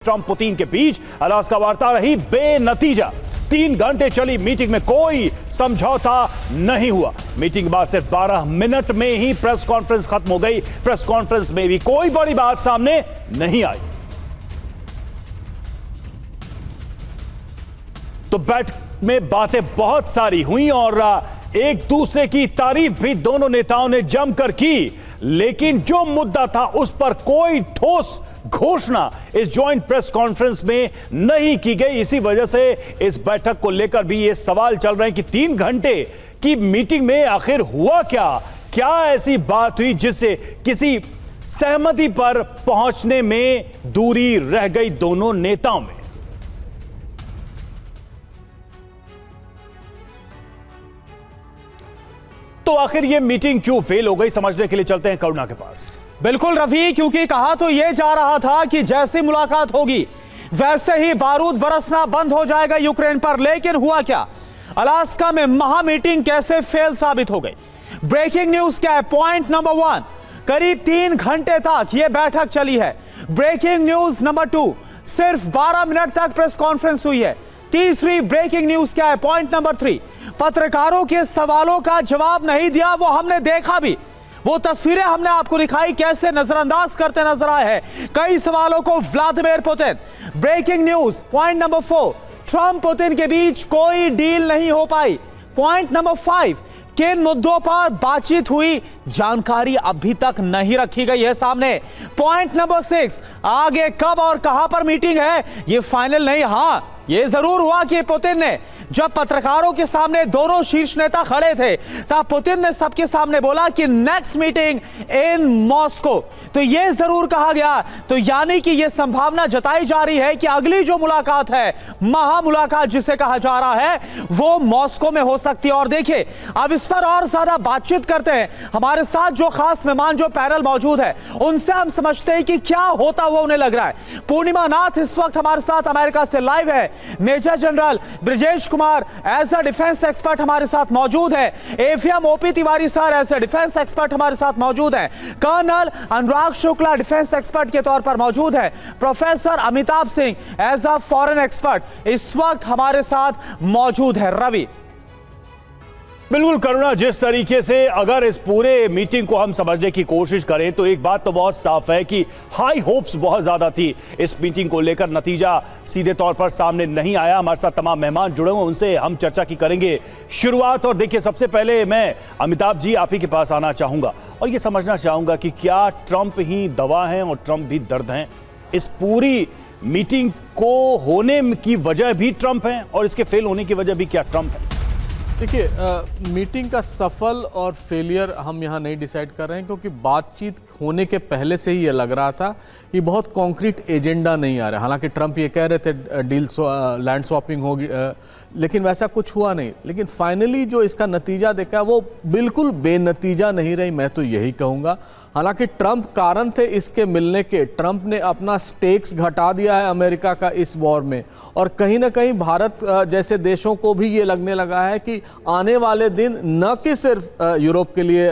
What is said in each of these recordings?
Trump Putin के बीच Alaska वार्ता रही बेनतीजा। 3 घंटे चली मीटिंग में कोई समझौता नहीं हुआ। मीटिंग के बाद सिर्फ 12 मिनट में ही प्रेस कॉन्फ्रेंस खत्म हो गई। प्रेस कॉन्फ्रेंस में भी कोई बड़ी बात सामने नहीं आई। तो बैठक में बातें बहुत सारी हुई और एक दूसरे की तारीफ भी दोनों नेताओं ने जमकर की, लेकिन जो मुद्दा था उस पर कोई ठोस घोषणा इस जॉइंट प्रेस कॉन्फ्रेंस में नहीं की गई। इसी वजह से इस बैठक को लेकर भी ये सवाल चल रहे हैं कि 3 घंटे की मीटिंग में आखिर हुआ क्या? क्या ऐसी बात हुई जिससे किसी सहमति पर पहुंचने में दूरी रह गई दोनों नेताओं में? तो आखिर ये मीटिंग क्यों फेल हो गई, समझने के लिए चलते हैं करुणा के पास। बिल्कुल रवि, क्योंकि कहा तो यह जा रहा था कि जैसी मुलाकात होगी वैसे ही बारूद बरसना बंद हो जाएगा यूक्रेन पर, लेकिन हुआ क्या? अलास्का में महा मीटिंग कैसे फेल साबित हो गई? ब्रेकिंग न्यूज क्या है? पॉइंट नंबर 1, करीब 3 घंटे तक यह बैठक चली है। ब्रेकिंग न्यूज नंबर 2, सिर्फ 12 मिनट तक प्रेस कॉन्फ्रेंस हुई है। तीसरी ब्रेकिंग न्यूज क्या है? पॉइंट नंबर 3, पत्रकारों के सवालों का जवाब नहीं दिया। वो हमने देखा भी, वो तस्वीरें हमने आपको दिखाई कैसे नजरअंदाज करते नजर आए हैं कई सवालों को Vladimir Putin. Breaking news point number 4, Trump Putin के बीच कोई डील नहीं हो पाई। पॉइंट नंबर 5, किन मुद्दों पर बातचीत हुई जानकारी अभी तक नहीं रखी गई है सामने। पॉइंट नंबर 6, आगे कब और कहां पर मीटिंग है ये फाइनल नहीं। हां, ये जरूर हुआ कि पुतिन ने जब पत्रकारों के सामने दोनों शीर्ष नेता खड़े थे तब पुतिन ने सबके सामने बोला कि नेक्स्ट मीटिंग इन मॉस्को। तो ये जरूर कहा गया, तो यानी कि ये संभावना जताई जा रही है कि अगली जो मुलाकात है, महा मुलाकात जिसे कहा जा रहा है, वो मॉस्को में हो सकती है। और देखिए, अब इस पर और ज्यादा बातचीत करते हैं। हमारे साथ जो खास मेहमान जो पैनल मौजूद है उनसे हम समझते हैं कि क्या होता हुआ उन्हें लग रहा है। पूर्णिमा नाथ इस वक्त हमारे साथ अमेरिका से लाइव है। Major general Brijesh Kumar as a defence expert हमारे साथ मौजूद है। FM OP Tiwari sir as a defence expert हमारे साथ मौजूद है। Colonel Anurag Shukla defence expert के तौर पर मौजूद है। Professor Amitabh Singh as a foreign expert इस वक्त हमारे साथ मौजूद है। रवि, बिल्कुल करुणा, जिस तरीके से अगर इस पूरे मीटिंग को हम समझने की कोशिश करें तो एक बात तो बहुत साफ है कि हाई होप्स बहुत ज्यादा थी इस मीटिंग को लेकर। नतीजा सीधे तौर पर सामने नहीं आया। हमारे साथ तमाम मेहमान जुड़े हुए, उनसे हम चर्चा की करेंगे शुरुआत। और देखिए, सबसे पहले मैं अमिताभ जी आप ही के पास आना चाहूंगा और ये समझना चाहूंगा कि क्या ट्रंप ही दवा हैं और ट्रंप भी दर्द हैं? इस पूरी मीटिंग को होने की वजह भी ट्रंप है और इसके फेल होने की वजह भी क्या ट्रंप है? देखिए, मीटिंग का सफल और फेलियर हम यहाँ नहीं डिसाइड कर रहे हैं, क्योंकि बातचीत होने के पहले से ही ये लग रहा था कि बहुत कॉन्क्रीट एजेंडा नहीं आ रहा। हालांकि ट्रंप ये कह रहे थे लैंड स्वैपिंग होगी, लेकिन वैसा कुछ हुआ नहीं। लेकिन फाइनली जो इसका नतीजा देखा वो बिल्कुल बेनतीजा नहीं रही, मैं तो यही कहूँगा। हालांकि ट्रंप कारण थे इसके मिलने के। ट्रंप ने अपना स्टेक्स घटा दिया है अमेरिका का इस वॉर में, और कहीं ना कहीं भारत जैसे देशों को भी ये लगने लगा है कि आने वाले दिन न कि सिर्फ यूरोप के लिए,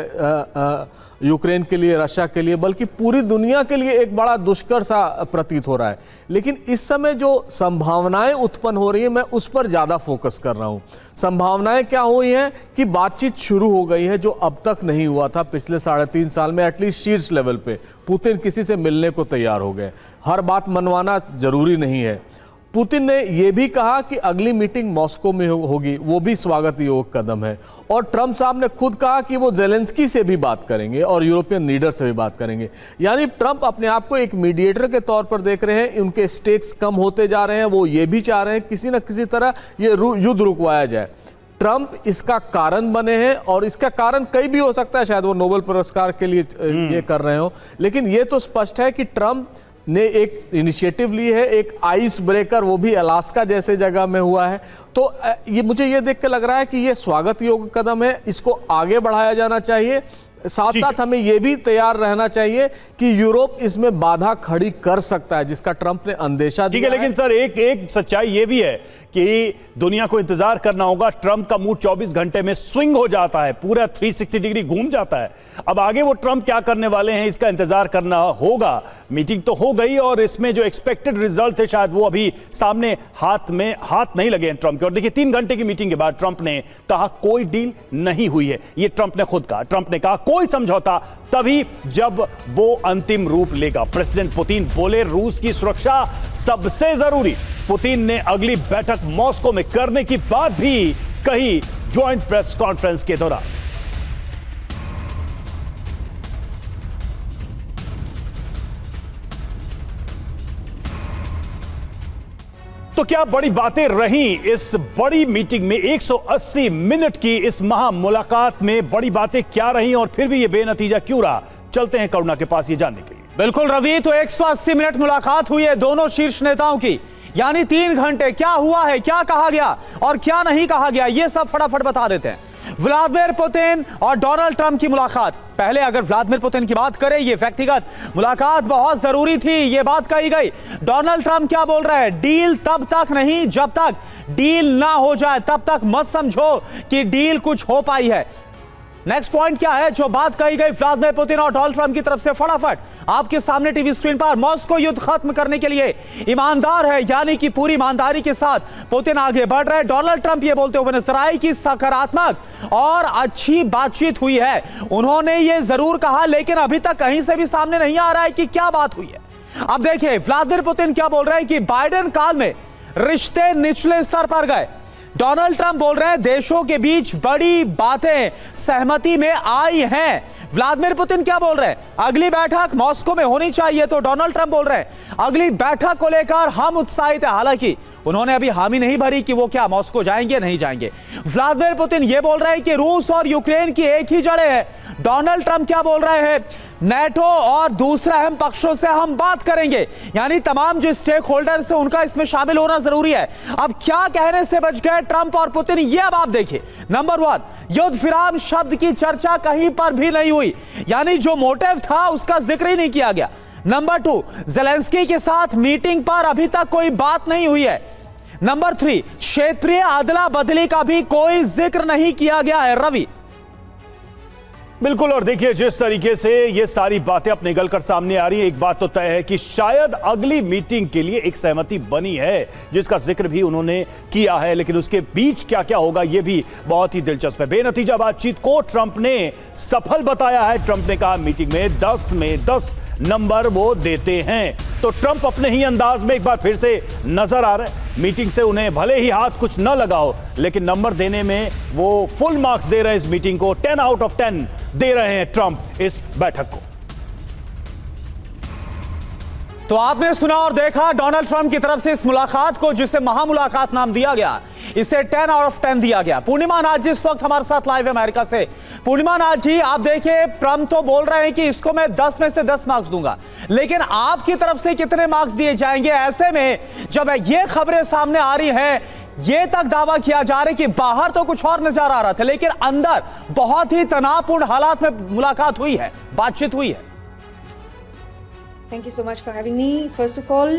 यूक्रेन के लिए, रशिया के लिए, बल्कि पूरी दुनिया के लिए एक बड़ा दुष्कर सा प्रतीत हो रहा है। लेकिन इस समय जो संभावनाएं उत्पन्न हो रही है, मैं उस पर ज़्यादा फोकस कर रहा हूँ। संभावनाएं क्या हुई हैं कि बातचीत शुरू हो गई है, जो अब तक नहीं हुआ था पिछले 3.5 साल में। एटलीस्ट शीर्ष लेवल पे पुतिन किसी से मिलने को तैयार हो गए। हर बात मनवाना जरूरी नहीं है। पुतिन ने यह भी कहा कि अगली मीटिंग मॉस्को में होगी, वो भी स्वागत योग्य कदम है। और ट्रंप साहब ने खुद कहा कि वो जेलेंस्की से भी बात करेंगे और यूरोपियन लीडर से भी बात करेंगे। यानी ट्रंप अपने आप को एक मीडिएटर के तौर पर देख रहे हैं। उनके स्टेक्स कम होते जा रहे हैं। वो ये भी चाह रहे हैं किसी न किसी तरह ये युद्ध रुकवाया जाए। ट्रंप इसका कारण बने हैं, और इसका कारण कई भी हो सकता है। शायद वो नोबेल पुरस्कार के लिए ये कर रहे हो, लेकिन ये तो स्पष्ट है कि ट्रंप ने एक इनिशिएटिव ली है, एक आइस ब्रेकर, वो भी अलास्का जैसे जगह में हुआ है। तो ये मुझे ये देख के लग रहा है कि ये स्वागत योग्य कदम है, इसको आगे बढ़ाया जाना चाहिए। साथ ठीक साथ हमें यह भी तैयार रहना चाहिए कि यूरोप इसमें बाधा खड़ी कर सकता है, जिसका ट्रंप ने अंदेशा ठीक है। दिया लेकिन सर एक सच्चाई ये भी है कि दुनिया को इंतजार करना होगा। ट्रंप का मूड 24 घंटे में स्विंग हो जाता है, पूरा 360 डिग्री घूम जाता है। अब आगे वो ट्रंप क्या करने वाले हैं, इसका इंतजार करना होगा। मीटिंग तो हो गई और इसमें जो एक्सपेक्टेड रिजल्ट थे शायद वो अभी सामने हाथ नहीं लगे हैं ट्रंप के। और देखिए 3 घंटे की मीटिंग के बाद ट्रंप ने कहा कोई डील नहीं हुई है। ये ट्रंप ने खुद कहा। ट्रंप ने कहा कोई समझौता तभी जब वो अंतिम रूप लेगा। प्रेसिडेंट पुतिन बोले रूस की सुरक्षा सबसे जरूरी। पुतिन ने अगली बैठक मॉस्को में करने की बात भी कही ज्वाइंट प्रेस कॉन्फ्रेंस के दौरान। तो क्या बड़ी बातें रही इस बड़ी मीटिंग में? 180 मिनट की इस महा मुलाकात में बड़ी बातें क्या रही और फिर भी यह बेनतीजा क्यों रहा? चलते हैं करुणा के पास ये जानने के लिए। बिल्कुल रवि, तो 180 मिनट मुलाकात हुई है दोनों शीर्ष नेताओं की, यानी 3 घंटे। क्या हुआ है, क्या कहा गया और क्या नहीं कहा गया, यह सब फटाफट बता देते हैं। व्लादिमीर पुतिन और डोनाल्ड ट्रंप की मुलाकात। पहले अगर व्लादिमीर पुतिन की बात करें, यह व्यक्तिगत मुलाकात बहुत जरूरी थी, यह बात कही गई। डोनाल्ड ट्रंप क्या बोल रहे हैं? डील तब तक नहीं जब तक डील ना हो जाए, तब तक मत समझो कि डील कुछ हो पाई है। नेक्स्ट पॉइंट क्या है जो बात कही गई व्लादिमीर पुतिन और डोनाल्ड ट्रंप की तरफ से? फटाफट आपके सामने टीवी स्क्रीन पर, मॉस्को युद्ध खत्म करने के लिए ईमानदार है, यानी कि पूरी ईमानदारी के साथ पुतिन आगे बढ़ रहे हैं। डोनाल्ड ट्रंप ये बोलते हुए नजर आए कि सकारात्मक और अच्छी बातचीत हुई है। उन्होंने ये जरूर कहा, लेकिन अभी तक कहीं से भी सामने नहीं आ रहा है कि क्या बात हुई है। अब देखिए व्लादिमीर पुतिन क्या बोल रहे हैं कि बाइडेन काल में रिश्ते निचले स्तर पर गए। डोनाल्ड ट्रंप बोल रहे हैं देशों के बीच बड़ी बातें सहमति में आई हैं। व्लादिमीर पुतिन क्या बोल रहे हैं? अगली बैठक मॉस्को में होनी चाहिए। तो डोनाल्ड ट्रंप बोल रहे हैं अगली बैठक को लेकर हम उत्साहित हैं। हालांकि उन्होंने अभी हामी नहीं भरी कि वो क्या मॉस्को जाएंगे नहीं जाएंगे। व्लादिमीर पुतिन ये बोल रहे हैं कि रूस और यूक्रेन की एक ही जड़ें हैं। डोनाल्ड ट्रंप क्या बोल रहे हैं? नेटो और दूसरे अहम पक्षों से हम बात करेंगे, यानी तमाम जो स्टेक होल्डर्स हैं उनका इसमें शामिल होना जरूरी है। अब क्या कहने से बच गए ट्रंप और पुतिन, ये अब आप देखिए। नंबर 1, युद्ध विराम शब्द की चर्चा कहीं पर भी नहीं हुई, यानी जो मोटिव था उसका जिक्र ही नहीं किया गया। नंबर 2, ज़ेलेंस्की के साथ मीटिंग पर अभी तक कोई बात नहीं हुई है। नंबर 3, क्षेत्रीय अदला बदली का भी कोई जिक्र नहीं किया गया है। रवि, बिल्कुल। और देखिए जिस तरीके से ये सारी बातें अपने निकल कर सामने आ रही है, एक बात तो तय है कि शायद अगली मीटिंग के लिए एक सहमति बनी है, जिसका जिक्र भी उन्होंने किया है। लेकिन उसके बीच क्या क्या होगा ये भी बहुत ही दिलचस्प है। बेनतीजा बातचीत को ट्रंप ने सफल बताया है। ट्रंप ने कहा मीटिंग में 10 में 10 नंबर वो देते हैं। तो ट्रंप अपने ही अंदाज में एक बार फिर से नजर आ रहे हैं। मीटिंग से उन्हें भले ही हाथ कुछ न लगा हो, लेकिन नंबर देने में वो फुल मार्क्स दे रहे हैं। इस मीटिंग को 10 आउट ऑफ 10 दे रहे हैं ट्रंप इस बैठक को। तो आपने सुना और देखा डोनाल्ड ट्रंप की तरफ से इस मुलाकात को, जिसे महामुलाकात नाम दिया गया, इसे 10 आउट ऑफ 10 दिया गया। पूर्णिमा नाथ जी इस वक्त हमारे साथ लाइव है अमेरिका से। पूर्णिमा नाथ जी, आप देखिए ट्रंप तो बोल रहे हैं कि इसको मैं 10 में से 10 मार्क्स दूंगा, लेकिन आपकी तरफ से कितने मार्क्स दिए जाएंगे? ऐसे में जब ये खबरें सामने आ रही हैं, ये तक दावा किया जा रहा है कि बाहर तो कुछ और नजर आ रहा था, लेकिन अंदर बहुत ही तनावपूर्ण हालात में मुलाकात हुई है, बातचीत हुई है। Thank you so much for having me. First of all,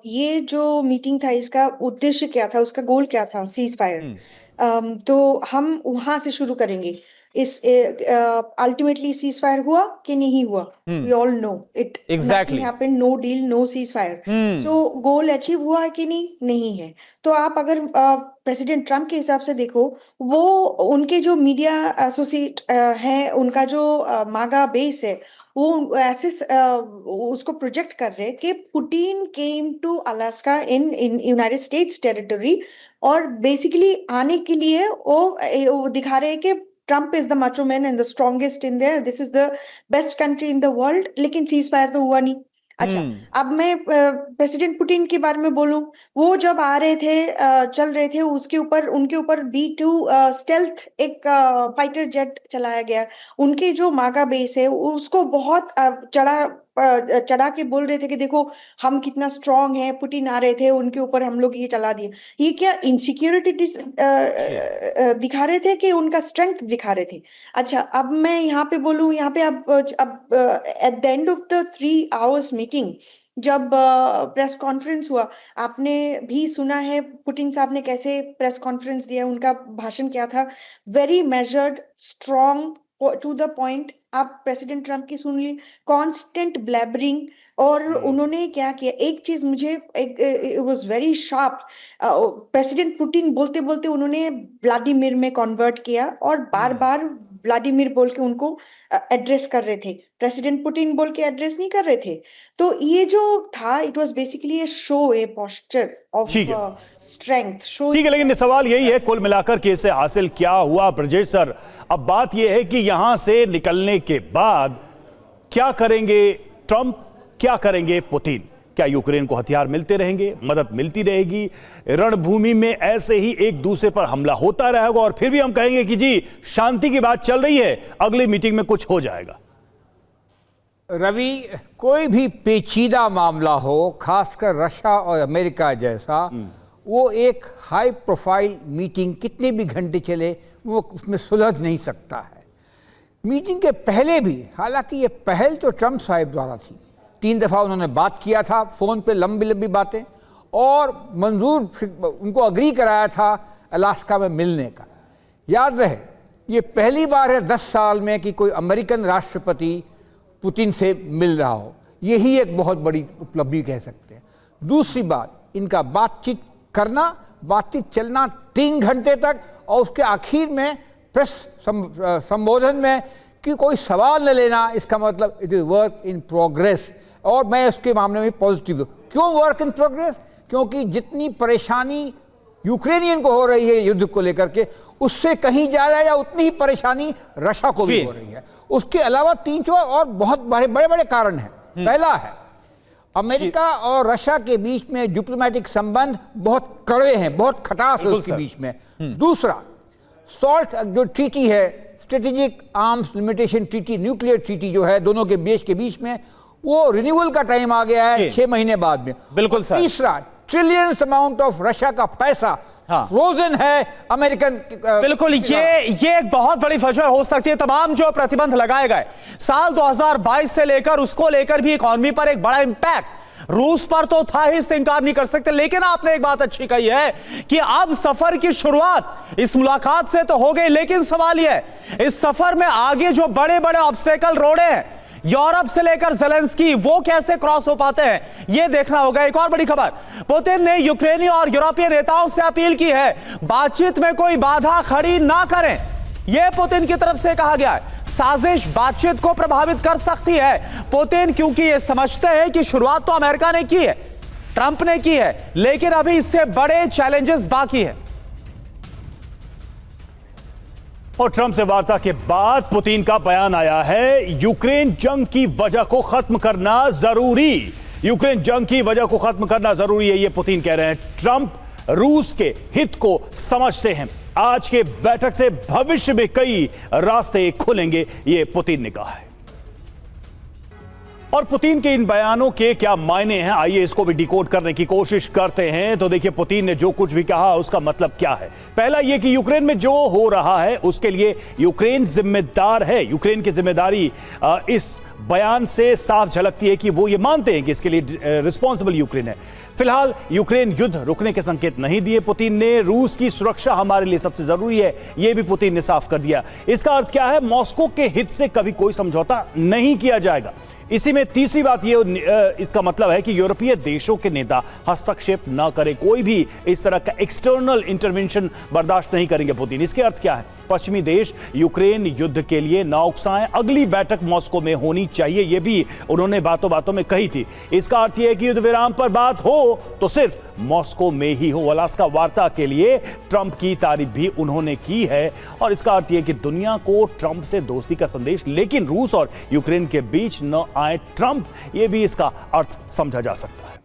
ये जो मीटिंग था इसका उद्देश्य क्या था, उसका गोल क्या था? Cease fire. तो हम वहां से शुरू करेंगे। इस अल्टीमेटली सीज फायर हुआ कि नहीं हुआ? We all know it exactly happened, no deal no ceasefire. So goal achieve हुआ है कि नहीं है। तो आप अगर प्रेसिडेंट ट्रंप के हिसाब से देखो, वो उनके जो मीडिया एसोसिएट है, उनका जो मागा बेस है, वो ऐसे उसको प्रोजेक्ट कर रहे हैं कि Putin came to Alaska in United States territory, और बेसिकली आने के लिए वो दिखा रहे हैं कि Trump is the macho man and the strongest in there, this is the best country in the world। लेकिन सीज फायर तो हुआ नहीं। अच्छा, अब मैं प्रेसिडेंट पुतिन के बारे में बोलूं, वो जब आ रहे थे, चल रहे थे, उनके ऊपर B-2 स्टेल्थ एक फाइटर जेट चलाया गया। उनके जो मागा बेस है उसको बहुत चढ़ा चढ़ा के बोल रहे थे कि देखो हम कितना स्ट्रांग है, पुतिन आ रहे थे उनके ऊपर हम लोग ये चला दिए। ये क्या इनसिक्योरिटी दिखा रहे थे कि उनका स्ट्रेंथ दिखा रहे थे? अच्छा, अब मैं यहाँ पे बोलूँ, यहाँ पे अब at the end of the 3 hours meeting जब प्रेस कॉन्फ्रेंस हुआ, आपने भी सुना है पुतिन साहब ने कैसे प्रेस कॉन्फ्रेंस दिया, उनका भाषण क्या था? Very measured, strong, to the point. आप प्रेसिडेंट ट्रम्प की सुन ली, कांस्टेंट ब्लैबरिंग। और उन्होंने क्या किया, एक चीज मुझे it was very sharp. President Putin बोलते बोलते उन्होंने व्लादिमीर में कन्वर्ट किया और बार बार व्लादिमीर बोल के उनको एड्रेस कर रहे थे, प्रेसिडेंट पुतिन बोल के एड्रेस नहीं कर रहे थे। तो ये जो था, it was basically A show, A posture of ठीक है। Strength show. ठीक है, लेकिन सवाल यही है कुल मिलाकर के इसे हासिल क्या हुआ ब्रजेश सर? अब बात यह है कि यहां से निकलने के बाद क्या करेंगे ट्रंप, क्या करेंगे पुतिन? क्या यूक्रेन को हथियार मिलते रहेंगे, मदद मिलती रहेगी, रणभूमि में ऐसे ही एक दूसरे पर हमला होता रहेगा और फिर भी हम कहेंगे कि जी शांति की बात चल रही है, अगली मीटिंग में कुछ हो जाएगा? रवि, कोई भी पेचीदा मामला हो, खासकर रशिया और अमेरिका जैसा, वो एक हाई प्रोफाइल मीटिंग कितने भी घंटे चले वो उसमें सुलझ नहीं सकता है। मीटिंग के पहले भी, हालांकि ये पहल तो ट्रंप साहब द्वारा थी, 3 दफ़ा उन्होंने बात किया था फ़ोन पे, लंबी लंबी बातें, और मंजूर उनको अग्री कराया था अलास्का में मिलने का। याद रहे, ये पहली बार है 10 साल में कि कोई अमेरिकन राष्ट्रपति पुतिन से मिल रहा हो। यही एक बहुत बड़ी उपलब्धि कह सकते हैं। दूसरी बात, इनका बातचीत करना, बातचीत चलना 3 घंटे तक, और उसके आखिर में प्रेस संबोधन में कि कोई सवाल न लेना, इसका मतलब it is work in progress. और मैं उसके मामले में पॉजिटिव हूँ। क्यों वर्क इन प्रोग्रेस? क्योंकि जितनी परेशानी यूक्रेनियन को हो रही है युद्ध को लेकर के, उससे कहीं ज़्यादा या उतनी ही परेशानी रशिया को भी हो रही है। उसके अलावा 3-4 और बहुत बड़े बड़े कारण हैं। पहला है, अमेरिका और रशिया के बीच में डिप्लोमेटिक संबंध बहुत कड़वे हैं, बहुत खटास है उसके बीच में। दूसरा, सॉल्ट जो ट्रीटी है, strategic arms limitation treaty, nuclear treaty जो है दोनों के देश के बीच में, वो रिन्यूअल का टाइम आ गया है 6 महीने बाद में। बिल्कुल सर। तीसरा, ट्रिलियंस अमाउंट ऑफ रशिया का पैसा फ्रोजन है अमेरिकन। बिल्कुल, ये एक बहुत बड़ी वजह हो सकती है। तमाम जो प्रतिबंध लगाए गए साल 2022 से लेकर, उसको लेकर भी इकोनॉमी पर एक बड़ा इंपैक्ट रूस पर तो था ही, इससे इंकार नहीं कर सकते। लेकिन आपने एक बात अच्छी कही है कि अब सफर की शुरुआत इस मुलाकात से तो हो गई, लेकिन सवाल यह है इस सफर में आगे जो बड़े बड़े ऑब्स्टेकल रोड़े हैं, यूरोप से लेकर ज़ेलेंस्की, वो कैसे क्रॉस हो पाते हैं, यह देखना होगा। एक और बड़ी खबर, पुतिन ने यूक्रेनी और यूरोपीय नेताओं से अपील की है बातचीत में कोई बाधा खड़ी ना करें। यह पुतिन की तरफ से कहा गया है। साजिश बातचीत को प्रभावित कर सकती है पुतिन, क्योंकि ये समझते हैं कि शुरुआत तो अमेरिका ने की है, ट्रंप ने की है, लेकिन अभी इससे बड़े चैलेंजेस बाकी है। और ट्रंप से वार्ता के बाद पुतिन का बयान आया है, यूक्रेन जंग की वजह को खत्म करना जरूरी, यूक्रेन जंग की वजह को खत्म करना जरूरी है, ये पुतिन कह रहे हैं। ट्रंप रूस के हित को समझते हैं, आज के बैठक से भविष्य में कई रास्ते खुलेंगे, ये पुतिन ने कहा है। और पुतिन के इन बयानों के क्या मायने हैं, आइए इसको भी डिकोड करने की कोशिश करते हैं। तो देखिए, पुतिन ने जो कुछ भी कहा उसका मतलब क्या है। पहला यह कि यूक्रेन में जो हो रहा है उसके लिए यूक्रेन जिम्मेदार है। यूक्रेन की जिम्मेदारी इस बयान से साफ झलकती है कि वो ये मानते हैं कि इसके लिए रिस्पॉन्सिबल यूक्रेन है। फिलहाल यूक्रेन युद्ध रुकने के संकेत नहीं दिए पुतिन ने। रूस की सुरक्षा हमारे लिए सबसे जरूरी है, यह भी पुतिन ने साफ कर दिया। इसका अर्थ क्या है? मॉस्को के हित से कभी कोई समझौता नहीं किया जाएगा। इसी में तीसरी बात यह, इसका मतलब है कि यूरोपीय देशों के नेता हस्तक्षेप न करें, कोई भी इस तरह का एक्सटर्नल इंटरवेंशन बर्दाश्त नहीं करेंगे पुतिन। इसके अर्थ क्या है? पश्चिमी देश यूक्रेन युद्ध के लिए न उकसाएं। अगली बैठक मॉस्को में होनी चाहिए, यह भी उन्होंने बातों बातों में कही थी। इसका अर्थ यह है कि युद्ध विराम पर बात हो तो सिर्फ मॉस्को में ही हो। अलास्का वार्ता के लिए ट्रंप की तारीफ भी उन्होंने की है, और इसका अर्थ यह कि दुनिया को ट्रंप से दोस्ती का संदेश, लेकिन रूस और यूक्रेन के बीच न आए ट्रंप, यह भी इसका अर्थ समझा जा सकता है।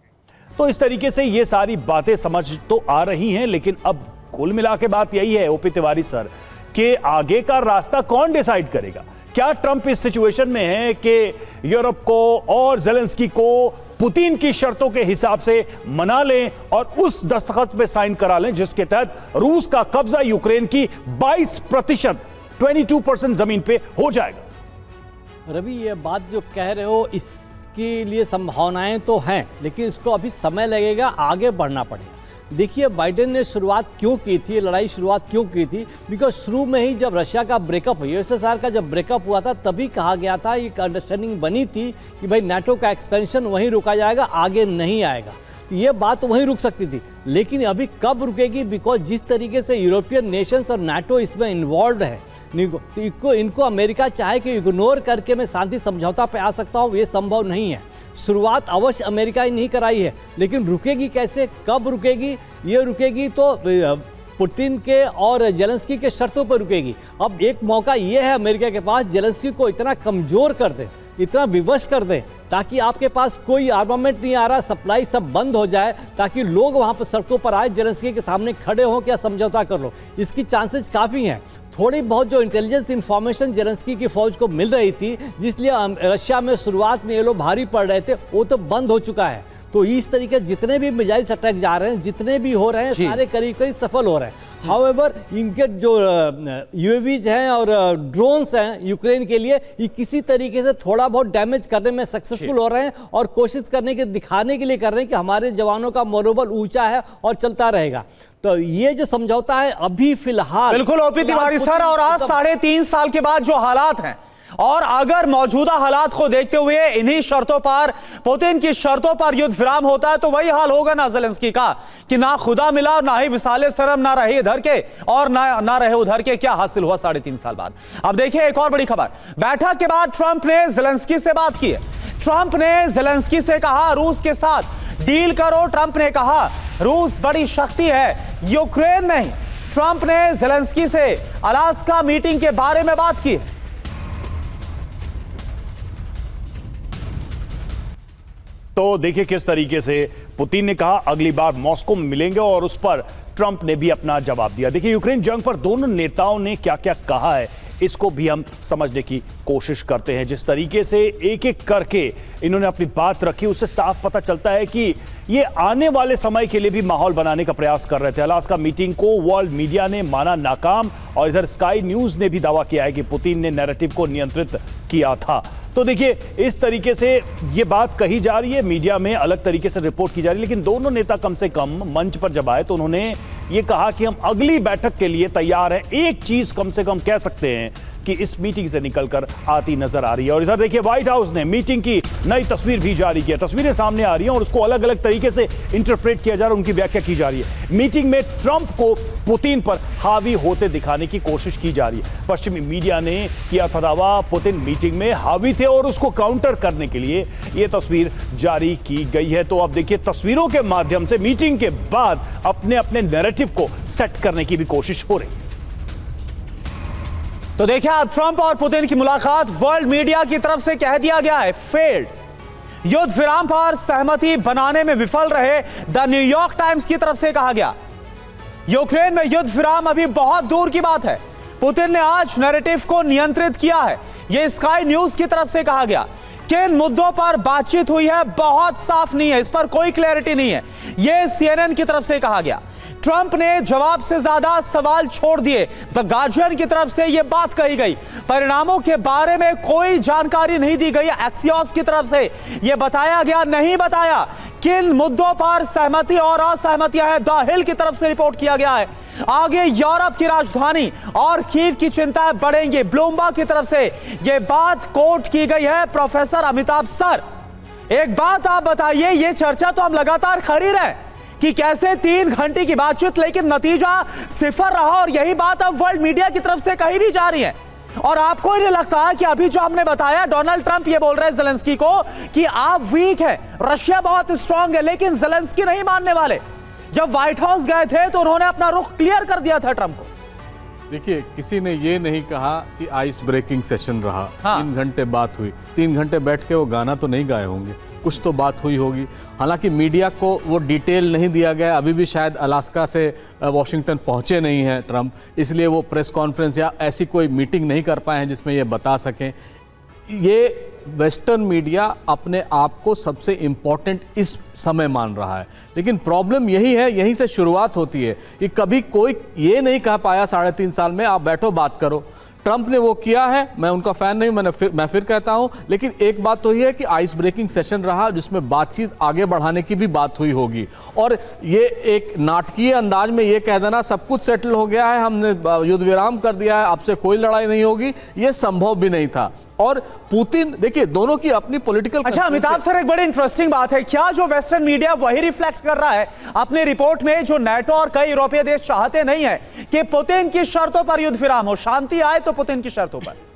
तो इस तरीके से ये सारी बातें समझ तो आ रही हैं, लेकिन अब कुल मिला के बात यही है ओपी तिवारी सर, कि आगे का रास्ता कौन डिसाइड करेगा? क्या ट्रंप इस सिचुएशन में है कि यूरोप को और जेलेंस्की को पुतिन की शर्तों के हिसाब से मना लें और उस दस्तखत पे साइन करा लें जिसके तहत रूस का कब्जा यूक्रेन की 22%, 22% जमीन पे हो जाएगा? रवि, ये बात जो कह रहे हो इसके लिए संभावनाएं तो हैं, लेकिन इसको अभी समय लगेगा, आगे बढ़ना पड़ेगा। देखिए, बाइडेन ने शुरुआत क्यों की थी, लड़ाई शुरुआत क्यों की थी? बिकॉज शुरू में ही जब रशिया का ब्रेकअप, यूएसएसआर का जब ब्रेकअप हुआ था, तभी कहा गया था, एक अंडरस्टैंडिंग बनी थी कि भाई नाटो का एक्सपेंशन वहीं रुका जाएगा, आगे नहीं आएगा। तो ये बात वहीं रुक सकती थी, लेकिन अभी कब रुकेगी? बिकॉज जिस तरीके से यूरोपियन नेशंस और नाटो इसमें इन्वॉल्व है, तो इनको अमेरिका चाहे कि इग्नोर करके मैं शांति समझौता पे आ सकता हूँ, ये संभव नहीं है। शुरुआत अवश्य अमेरिका ही नहीं कराई है, लेकिन रुकेगी कैसे, कब रुकेगी? ये रुकेगी तो पुतिन के और जेलेंस्की के शर्तों पर रुकेगी। अब एक मौका ये है अमेरिका के पास, जेलेंस्की को इतना कमजोर कर दे, इतना विवश कर दे, ताकि आपके पास कोई आर्मामेंट नहीं आ रहा, सप्लाई सब बंद हो जाए, ताकि लोग वहां पर सड़कों पर आए, जेलेंस्की के सामने खड़े हों, क्या समझौता कर लो। इसकी चांसेस काफ़ी हैं। थोड़ी बहुत जो इंटेलिजेंस इंफॉर्मेशन जेलेंस्की की फौज को मिल रही थी, जिसलिए रशिया में शुरुआत में ये लोग भारी पड़ रहे थे, वो तो बंद हो चुका है। तो इस तरीके जितने भी मिसाइल्स अटैक जा रहे हैं, जितने भी हो रहे हैं, सारे करीब करीब सफल हो रहे हैं। हाउएवर, इनके जो यूएवीज हैं और ड्रोन्स हैं यूक्रेन के लिए, ये किसी तरीके से थोड़ा बहुत डैमेज करने में सक्सेसफुल हो रहे हैं और कोशिश करने के, दिखाने के लिए कर रहे हैं कि हमारे जवानों का मनोबल ऊंचा है और चलता रहेगा। तो ये जो समझौता है अभी फिलहाल, बिल्कुल ओपी तिवारी सर, और आज 3.5 साल के बाद जो हालात हैं, और अगर मौजूदा हालात को देखते हुए इन्हीं शर्तों पर, पुतिन की शर्तों पर युद्ध विराम होता है, तो वही हाल होगा ना जेलेंस्की का, कि ना खुदा मिला, ना ही विसाले शर्म, ना रहे इधर के और ना रहे उधर के। क्या हासिल हुआ 3.5 साल बाद? अब देखिए एक और बड़ी खबर, बैठक के बाद ट्रंप ने जेलेंस्की से बात की है। ट्रंप ने जेलेंस्की से कहा रूस के साथ डील करो। ट्रंप ने कहा रूस बड़ी शक्ति है, यूक्रेन नहीं। ट्रंप ने जेलेंस्की से अलास्का मीटिंग के बारे में बात की। तो देखिए किस तरीके से पुतिन ने कहा अगली बार मॉस्को में मिलेंगे और उस पर ट्रंप ने भी अपना जवाब दिया। देखिए यूक्रेन जंग पर दोनों नेताओं ने क्या क्या कहा है, इसको भी हम समझने की कोशिश करते हैं। जिस तरीके से एक एक करके इन्होंने अपनी बात रखी, उससे साफ पता चलता है कि ये आने वाले समय के लिए भी माहौल बनाने का प्रयास कर रहे थे। अलास्का मीटिंग को वर्ल्ड मीडिया ने माना नाकाम, और इधर स्काई न्यूज ने भी दावा किया है कि पुतिन ने नैरेटिव को नियंत्रित किया था। तो देखिए इस तरीके से ये बात कही जा रही है, मीडिया में अलग तरीके से रिपोर्ट की जा रही है, लेकिन दोनों नेता कम से कम मंच पर जब आए तो उन्होंने ये कहा कि हम अगली बैठक के लिए तैयार हैं। एक चीज कम से कम कह सकते हैं कि इस मीटिंग से निकलकर आती नजर आ रही है। और इधर देखिए व्हाइट हाउस ने मीटिंग की नई तस्वीर भी जारी की है। तस्वीरें सामने आ रही हैं और उसको अलग अलग तरीके से इंटरप्रेट किया जा रहा है, उनकी व्याख्या की जा रही है। मीटिंग में ट्रंप को पुतिन पर हावी होते दिखाने की कोशिश की जा रही है। पश्चिमी मीडिया ने किया था दावा पुतिन मीटिंग में हावी थे और उसको काउंटर करने के लिए यह तस्वीर जारी की गई है। तो अब देखिए तस्वीरों के माध्यम से मीटिंग के बाद अपने अपने नैरेटिव को सेट करने की भी कोशिश हो रही है। तो देखिए अब ट्रंप और पुतिन की मुलाकात वर्ल्ड मीडिया की तरफ से कह दिया गया है फेल्ड। युद्ध विराम पर सहमति बनाने में विफल रहे, द न्यूयॉर्क टाइम्स की तरफ से कहा गया। यूक्रेन में युद्ध विराम अभी बहुत दूर की बात है। पुतिन ने आज नैरेटिव को नियंत्रित किया है, यह स्काई न्यूज की तरफ से कहा गया। किन मुद्दों पर बातचीत हुई है बहुत साफ नहीं है, इस पर कोई क्लैरिटी नहीं है, यह CNN की तरफ से कहा गया। ट्रंप ने जवाब से ज्यादा सवाल छोड़ दिए, द गार्जियन की तरफ से यह बात कही गई। परिणामों के बारे में कोई जानकारी नहीं दी गई, एक्सियोस की तरफ से यह बताया गया नहीं बताया किन मुद्दों पर सहमति और असहमतियां हैं। द हिल की तरफ से रिपोर्ट किया गया है आगे यूरोप की राजधानी और कीव की चिंताएं बढ़ेंगी। ब्लूमबर्ग की तरफ से यह बात कोट की गई है। प्रोफेसर अमिताभ सर, एक बात आप बताइए, यह चर्चा तो हम लगातार कर ही रहे कि कैसे 3 घंटे की बातचीत लेकिन नतीजा 0 रहा, और यही बात अब वर्ल्ड मीडिया की तरफ से कही भी जा रही है। और आपको नहीं लगता कि अभी जो हमने बताया, डोनाल्ड ट्रंप ये बोल रहे हैं जेलेंस्की को कि आप वीक हैं, रशिया बहुत स्ट्रांग है, लेकिन जेलेंस्की नहीं मानने वाले। जब व्हाइट हाउस गए थे तो उन्होंने अपना रुख क्लियर कर दिया था ट्रंप को। देखिए किसी ने ये नहीं कहा कि आइस ब्रेकिंग सेशन रहा। 3 घंटे बात हुई, 3 घंटे बैठ के वो गाना तो नहीं गाए होंगे, कुछ तो बात हुई होगी। हालांकि मीडिया को वो डिटेल नहीं दिया गया, अभी भी शायद अलास्का से वॉशिंगटन पहुंचे नहीं हैं ट्रंप, इसलिए वो प्रेस कॉन्फ्रेंस या ऐसी कोई मीटिंग नहीं कर पाए हैं जिसमें ये बता सकें। ये वेस्टर्न मीडिया अपने आप को सबसे इम्पॉर्टेंट इस समय मान रहा है, लेकिन प्रॉब्लम यही है, यहीं से शुरुआत होती है कि कभी कोई ये नहीं कह पाया 3.5 साल में आप बैठो बात करो। ट्रंप ने वो किया है, मैं उनका फैन नहीं, मैं फिर कहता हूं, लेकिन एक बात तो ये है कि आइस ब्रेकिंग सेशन रहा जिसमें बातचीत आगे बढ़ाने की भी बात हुई होगी। और ये एक नाटकीय अंदाज में ये कह देना सब कुछ सेटल हो गया है, हमने युद्ध विराम कर दिया है, अब से कोई लड़ाई नहीं होगी, ये संभव भी नहीं था। और पुतिन, देखिए दोनों की अपनी पॉलिटिकल। अच्छा अमिताभ सर, एक बड़ी इंटरेस्टिंग बात है, क्या जो वेस्टर्न मीडिया वही रिफ्लेक्ट कर रहा है अपनी रिपोर्ट में जो नाटो और कई यूरोपीय देश चाहते नहीं है कि पुतिन की शर्तों पर युद्ध विराम हो, शांति आए तो पुतिन की शर्तों पर?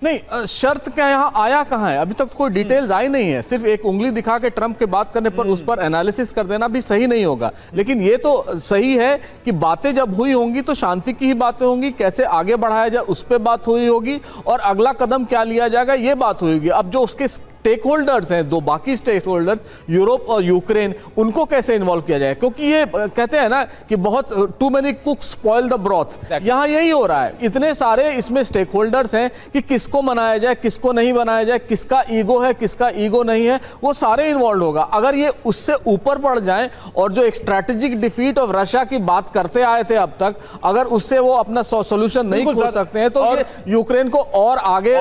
नहीं, शर्त क्या यहाँ आया कहाँ है, अभी तक तो कोई डिटेल्स आई नहीं है। सिर्फ एक उंगली दिखा के ट्रंप के बात करने पर उस पर एनालिसिस कर देना भी सही नहीं होगा। लेकिन ये तो सही है कि बातें जब हुई होंगी तो शांति की ही बातें होंगी, कैसे आगे बढ़ाया जाए उस पर बात हुई होगी, और अगला कदम क्या लिया जाएगा ये बात हुई होगी। अब जो उसके स्टेक होल्डर्स हैं, दो बाकी स्टेक होल्डर्स यूरोप और यूक्रेन, उनको कैसे इन्वॉल्व किया जाए, क्योंकि ये कहते हैं ना कि बहुत too many cooks spoil the broth, यहाँ यही हो रहा है। इतने सारे इसमें स्टेक होल्डर्स हैं कि किसको मनाया जाए, किसको नहीं बनाया जाए, किसका ईगो है, किसका ईगो नहीं है, वो सारे इन्वॉल्व होगा। अगर ये उससे ऊपर बढ़ जाए और जो एक स्ट्रैटेजिक डिफीट ऑफ रशिया की बात करते आए थे अब तक, अगर उससे वो अपना सोल्यूशन नहीं खोज सकते हैं तो ये यूक्रेन को और आगे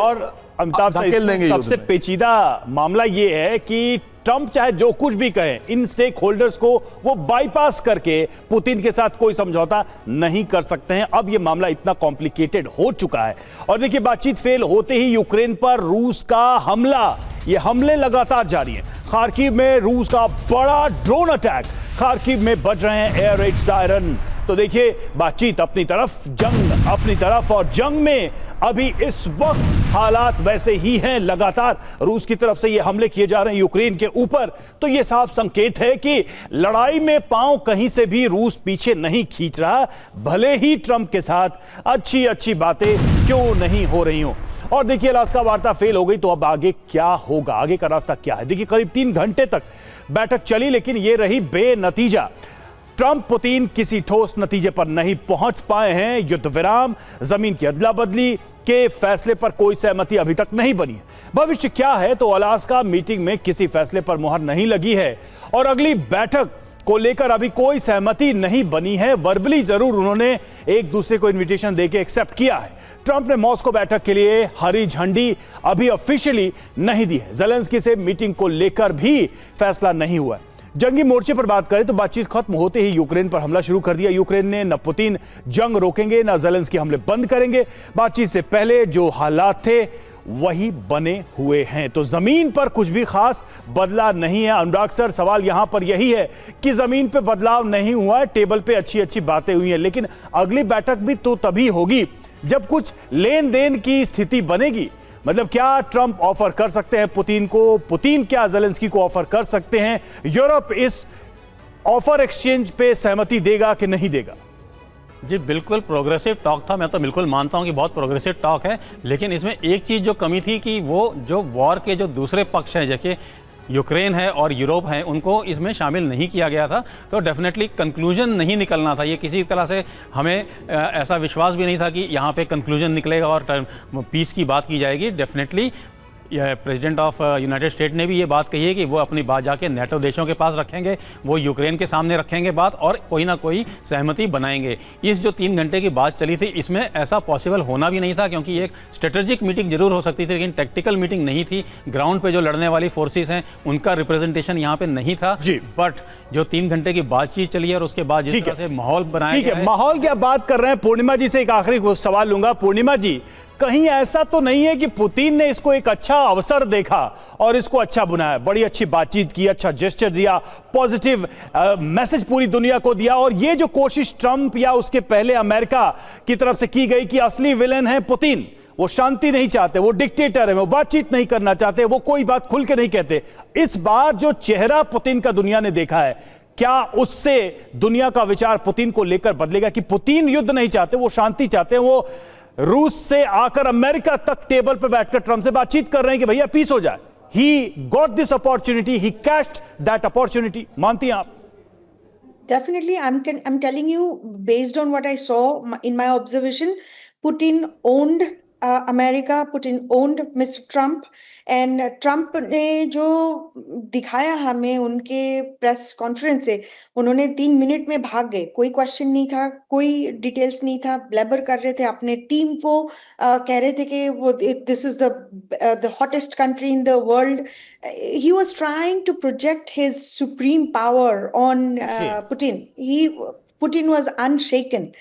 अमिताभ साहब, सबसे पेचीदा मामला ये है कि ट्रंप चाहे जो कुछ भी कहे, इन स्टेक होल्डर्स को वो बाईपास करके पुतिन के साथ कोई समझौता नहीं कर सकते हैं। अब ये मामला इतना कॉम्प्लिकेटेड हो चुका है। और देखिए, बातचीत फेल होते ही यूक्रेन पर रूस का हमला, ये हमले लगातार जारी हैं। खार्किव में रूस का बड़ा ड्रोन अटैक, खार्किव में बज रहे हैं एयर रेड सायरन। तो देखिए, बातचीत अपनी तरफ, जंग अपनी तरफ, और जंग में अभी इस वक्त हालात वैसे ही हैं। लगातार रूस की तरफ से ये हमले किए जा रहे हैं यूक्रेन के ऊपर। तो ये साफ संकेत है कि लड़ाई में पांव कहीं से भी रूस पीछे नहीं खींच रहा, भले ही ट्रंप के साथ अच्छी अच्छी बातें क्यों नहीं हो रही हो। और देखिए, अलास्का वार्ता फेल हो गई तो अब आगे क्या होगा, आगे का रास्ता क्या है? देखिए, करीब 3 घंटे तक बैठक चली, लेकिन ये रही बेनतीजा। ट्रंप पुतिन किसी ठोस नतीजे पर नहीं पहुंच पाए हैं। युद्ध विराम, जमीन की अदला बदली के फैसले पर कोई सहमति अभी तक नहीं बनी है। भविष्य क्या है, तो अलास्का मीटिंग में किसी फैसले पर मुहर नहीं लगी है और अगली बैठक को लेकर अभी कोई सहमति नहीं बनी है। वर्बली जरूर उन्होंने एक दूसरे को इन्विटेशन देके एक्सेप्ट किया है। ट्रंप ने मॉस्को बैठक के लिए हरी झंडी अभी ऑफिशियली नहीं दी है। ज़ेलेंस्की से मीटिंग को लेकर भी फैसला नहीं हुआ है। जंगी मोर्चे पर बात करें तो बातचीत खत्म होते ही यूक्रेन पर हमला शुरू कर दिया। यूक्रेन ने न पुतिन जंग रोकेंगे न ज़ेलेंस्की हमले बंद करेंगे। बातचीत से पहले जो हालात थे वही बने हुए हैं, तो जमीन पर कुछ भी खास बदला नहीं है। अनुराग सर, सवाल यहां पर यही है कि जमीन पे बदलाव नहीं हुआ है, टेबल पे अच्छी अच्छी बातें हुई हैं, लेकिन अगली बैठक भी तो तभी होगी जब कुछ लेन देन की स्थिति बनेगी। मतलब क्या ट्रंप ऑफर कर सकते हैं पुतिन को, पुतिन क्या ज़ेलेंस्की को ऑफर कर सकते हैं, यूरोप इस ऑफर एक्सचेंज पे सहमति देगा कि नहीं देगा? जी बिल्कुल प्रोग्रेसिव टॉक था, मैं तो बिल्कुल मानता हूं कि बहुत प्रोग्रेसिव टॉक है, लेकिन इसमें एक चीज़ जो कमी थी कि वो जो वॉर के जो दूसरे पक्ष हैं, जैसे यूक्रेन है और यूरोप है, उनको इसमें शामिल नहीं किया गया था। तो डेफिनेटली कंक्लूजन नहीं निकलना था। ये किसी तरह से हमें ऐसा विश्वास भी नहीं था कि यहाँ पे कंक्लूजन निकलेगा और पीस की बात की जाएगी। Definitely president of United state ने भी ये बात कही है कि वो अपनी बात जाके नेटो देशों के पास रखेंगे, वो यूक्रेन के सामने रखेंगे बात और कोई ना कोई सहमति बनाएंगे। इस जो 3 घंटे की बात चली थी, इसमें ऐसा पॉसिबल होना भी नहीं था, क्योंकि एक स्ट्रेटेजिक मीटिंग जरूर हो सकती थी, लेकिन टैक्टिकल मीटिंग नहीं थी। ग्राउंड पे जो लड़ने वाली फोर्सेस हैं उनका रिप्रेजेंटेशन यहाँ पे नहीं था। बट जो 3 घंटे की बातचीत चली है और उसके बाद जिस तरह से माहौल बनाया गया है। माहौल की बात कर रहे हैं, पूर्णिमा जी से एक आखिरी सवाल लूंगा। पूर्णिमा जी, कहीं ऐसा तो नहीं है कि पुतिन ने इसको एक अच्छा अवसर देखा और इसको अच्छा बनाया, बड़ी अच्छी बातचीत की, अच्छा जेस्चर दिया, पॉजिटिव मैसेज पूरी दुनिया को दिया, और ये जो कोशिश ट्रंप या उसके पहले अमेरिका की तरफ से की गई कि असली विलेन है पुतिन, वो शांति नहीं चाहते, वो डिक्टेटर है, वो बातचीत नहीं करना चाहते, वो कोई बात खुल के नहीं कहते, इस बार जो चेहरा पुतिन का दुनिया ने देखा है, क्या उससे दुनिया का विचार पुतिन को लेकर बदलेगा कि पुतिन युद्ध नहीं चाहते, वो शांति चाहते हैं, वो रूस से आकर अमेरिका तक टेबल पर बैठकर ट्रंप से बातचीत कर रहे हैं कि भैया पीस हो जाए? he got this opportunity, he cashed that opportunity. मानती हैं आप? Definitely, I'm telling you, based on what I saw in my observation, Putin owned America, Putin owned Mr. Trump, and Trump ने जो दिखाया हमें उनके प्रेस कॉन्फ्रेंस से, उन्होंने 3 मिनट में भाग गए, कोई क्वेश्चन नहीं था, कोई डिटेल्स नहीं था, ब्लैबर कर रहे थे, अपने टीम को कह रहे थे कि वो this is the hottest country in the world. He was trying to project his supreme power on Putin. Putin was unshaken.